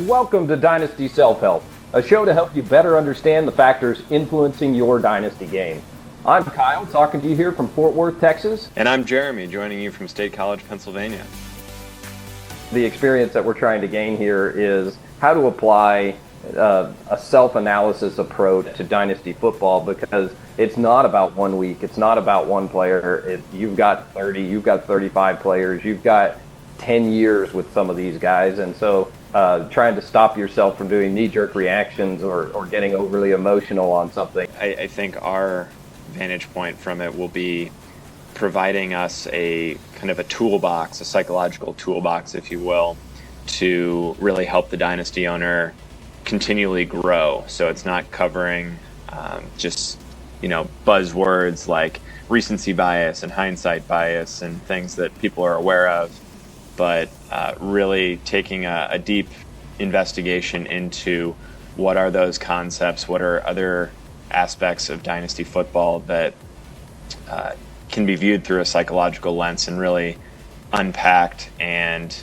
Welcome to Dynasty Self-Help, a show to help you better understand the factors influencing your Dynasty game. I'm Kyle, talking to you here from Fort Worth, Texas. And I'm Jeremy, joining you from State College, Pennsylvania. The experience that we're trying to gain here is how to apply a self-analysis approach to Dynasty football, because it's not about 1 week, it's not about one player. You've got 30, you've got 35 players, you've got 10 years with some of these guys, and so trying to stop yourself from doing knee-jerk reactions or getting overly emotional on something. I think our vantage point from it will be providing us a kind of a toolbox, a psychological toolbox, if you will, to really help the Dynasty owner continually grow. So it's not covering just buzzwords like recency bias and hindsight bias and things that people are aware of, but really taking a deep investigation into what are those concepts, what are other aspects of Dynasty football that can be viewed through a psychological lens and really unpacked and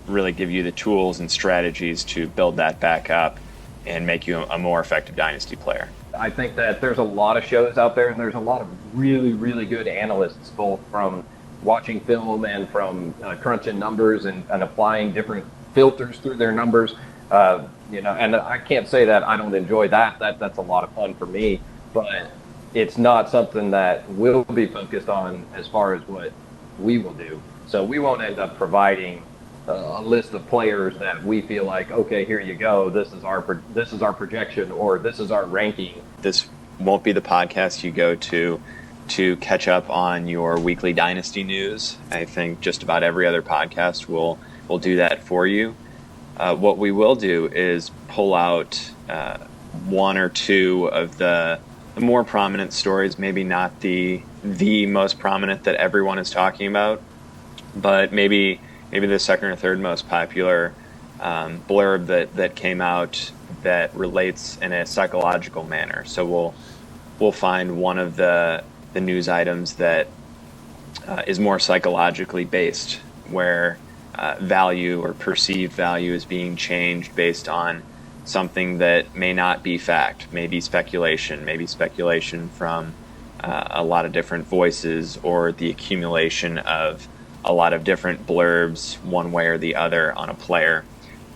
really give you the tools and strategies to build that back up and make you a more effective Dynasty player. I think that there's a lot of shows out there, and there's a lot of really, really good analysts, both from watching film and from crunching numbers and applying different filters through their numbers. And I can't say that I don't enjoy that. That's a lot of fun for me, but it's not something that we'll be focused on as far as what we will do. So we won't end up providing a list of players that we feel like, okay, here you go, this is our projection, or this is our ranking. This won't be the podcast you go to catch up on your weekly Dynasty news. I think just about every other podcast will do that for you. What we will do is pull out one or two of the more prominent stories, maybe not the most prominent that everyone is talking about, but maybe the second or third most popular blurb that came out that relates in a psychological manner. So we'll find one of the news items that is more psychologically based, where value or perceived value is being changed based on something that may not be fact, maybe speculation from a lot of different voices, or the accumulation of a lot of different blurbs one way or the other on a player.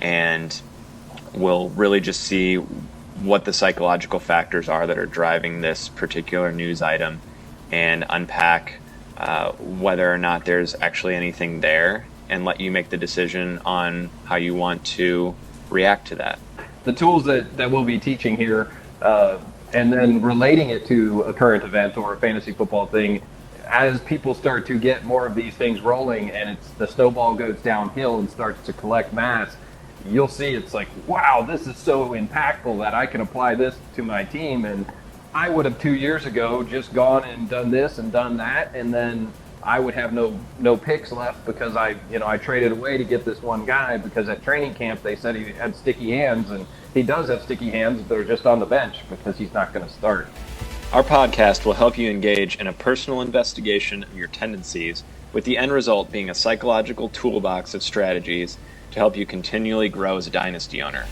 And we'll really just see what the psychological factors are that are driving this particular news item, and unpack whether or not there's actually anything there, and let you make the decision on how you want to react to that. The tools that we'll be teaching here, and then relating it to a current event or a fantasy football thing, as people start to get more of these things rolling and the snowball goes downhill and starts to collect mass, you'll see it's like, wow, this is so impactful that I can apply this to my team. And I would have 2 years ago just gone and done this and done that, and then I would have no picks left because I traded away to get this one guy because at training camp they said he had sticky hands, and he does have sticky hands. They're just on the bench because he's not going to start. Our podcast will help you engage in a personal investigation of your tendencies, with the end result being a psychological toolbox of strategies to help you continually grow as a Dynasty owner.